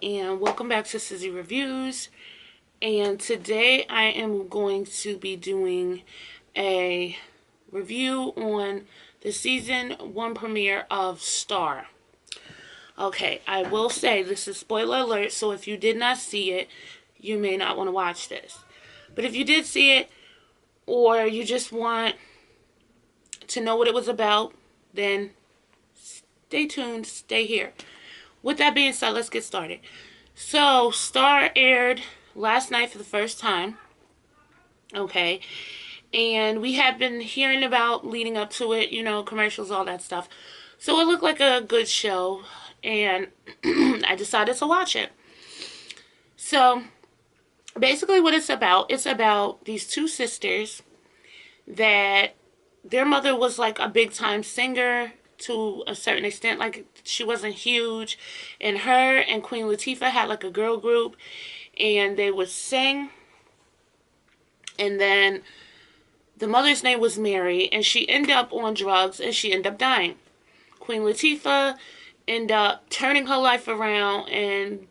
and welcome back to Sizzy Reviews. And today I am going to be doing a review on the season 1 premiere of Star. Okay, I will say this is spoiler alert, so if you did not see it, you may not want to watch this. But if you did see it, or you just want to know what it was about, then stay tuned, stay here. With that being said, let's get started. So, Star aired last night for the first time. Okay. And we have been hearing about leading up to it, you know, commercials, all that stuff. So it looked like a good show. And I decided to watch it. So, basically what it's about these two sisters that their mother was like a big time singer to a certain extent. Like, she wasn't huge, and her and Queen Latifah had like a girl group, and they would sing. And then the mother's name was Mary, and she ended up on drugs, and she ended up dying. Queen Latifah ended up turning her life around and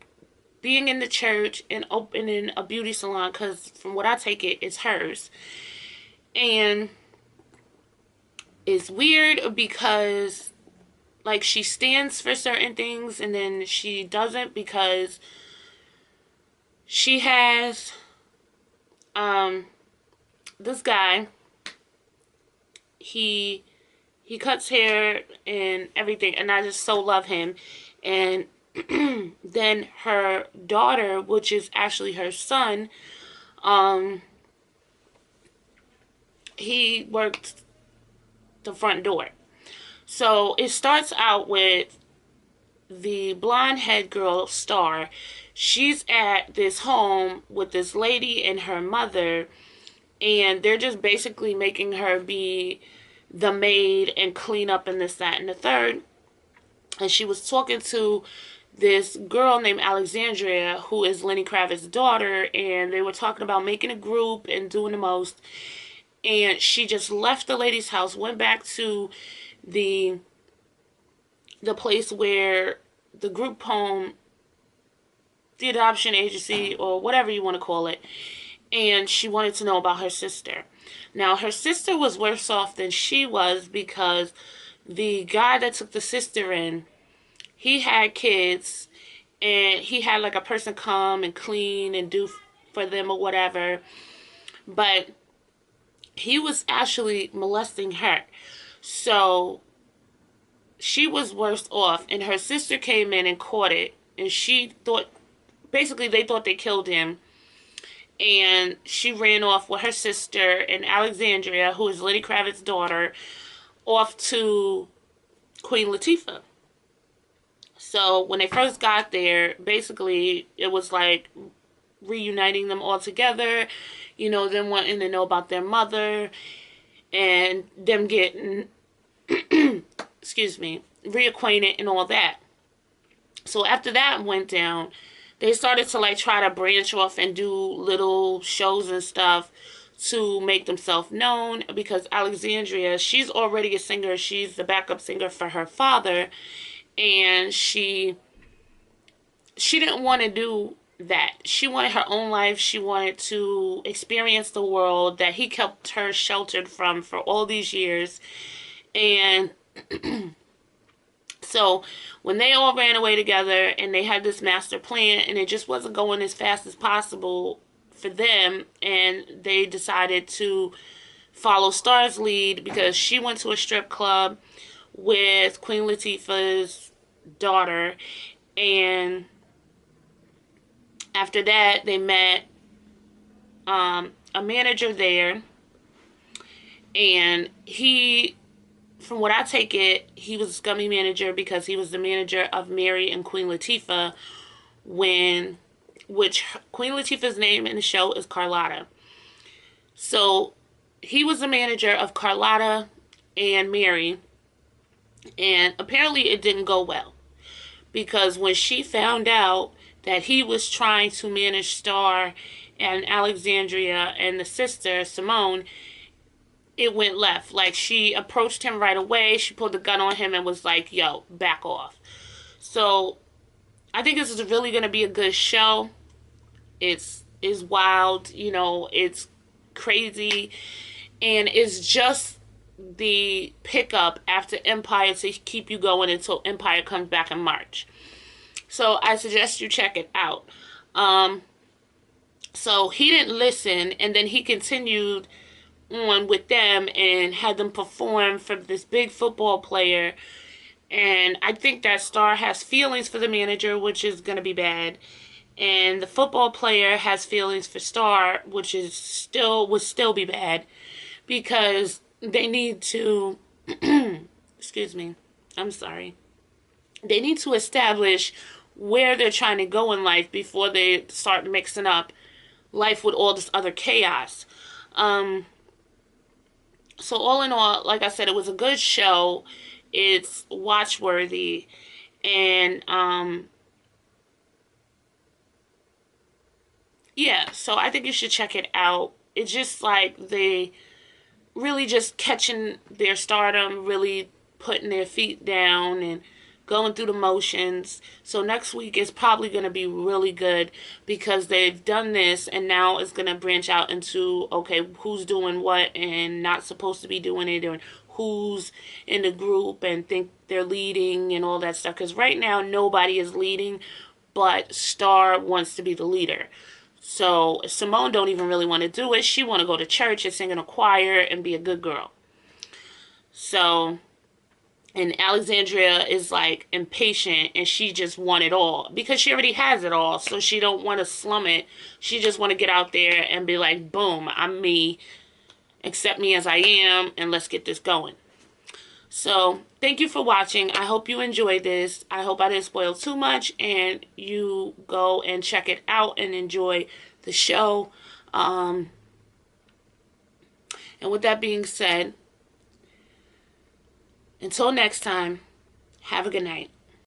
being in the church and opening a beauty salon, because from what I take it, it's hers. And it's weird because, like, she stands for certain things and then she doesn't, because she has this guy. He cuts hair and everything, and I just so love him. And then her daughter, which is actually her son, he worked the front door. So it starts out with the blonde head girl, Star. She's at this home with this lady and her mother, and they're just basically making her be the maid and clean up and this, that, and the third. And she was talking to this girl named Alexandria, who is Lenny Kravitz's daughter, and they were talking about making a group and doing the most. And she just left the lady's house, went back to the place where the group home, the adoption agency, or whatever you want to call it, and she wanted to know about her sister. Now, her sister was worse off than she was, because the guy that took the sister in, he had kids, and he had like a person come and clean and do for them or whatever, but he was actually molesting her. So she was worse off, and her sister came in and caught it, and she thought, basically they thought they killed him, and she ran off with her sister and Alexandria, who is Lenny Kravitz's daughter, off to Queen Latifah. So when they first got there, basically it was like reuniting them all together, you know, them wanting to know about their mother, and them getting excuse me, reacquainted and all that. So after that went down, they started to like try to branch off and do little shows and stuff to make themselves known, because Alexandria, she's already a singer. She's the backup singer for her father, and she didn't want to do that. She wanted her own life. She wanted to experience the world that he kept her sheltered from for all these years. And so when they all ran away together and they had this master plan, and it just wasn't going as fast as possible for them, and they decided to follow Star's lead, because she went to a strip club with Queen Latifah's daughter, and after that they met a manager there, and he, from what I take it, he was a scummy manager, because he was the manager of Mary and Queen Latifah, which Queen Latifah's name in the show is CARLOTTA. So he was the manager of CARLOTTA and Mary, and apparently it didn't go well, because when she found out that he was trying to manage Star and Alexandria and the sister Simone, it went left. Like, she approached him right away. She pulled the gun on him and was like, yo, back off. So I think this is really going to be a good show. It's wild, you know, it's crazy, and it's just the pickup after Empire to keep you going until Empire comes back in March. So I suggest you check it out. So he didn't listen, and then he continued on with them and had them perform for this big football player. And I think that Star has feelings for the manager, which is going to be bad. And the football player has feelings for Star, which is would still be bad, because they need to excuse me, I'm sorry. They need to establish where they're trying to go in life before they start mixing up life with all this other chaos. So all in all, like I said, it was a good show. It's watchworthy, and yeah, so I think you should check it out. It's just like they really just catching their stardom, really putting their feet down and going through the motions. So next week is probably going to be really good, because they've done this and now it's going to branch out into, okay, who's doing what and not supposed to be doing it, and who's in the group and think they're leading and all that stuff. Because right now nobody is leading, but Star wants to be the leader. So Simone don't even really want to do it. She want to go to church and sing in a choir and be a good girl. So, and Alexandria is like impatient, and she just want it all because she already has it all. So she don't want to slum it. She just want to get out there and be like, boom, I'm me. Accept me as I am, and let's get this going. So, thank you for watching. I hope you enjoyed this. I hope I didn't spoil too much, and you go and check it out and enjoy the show. And with that being said, until next time, have a good night.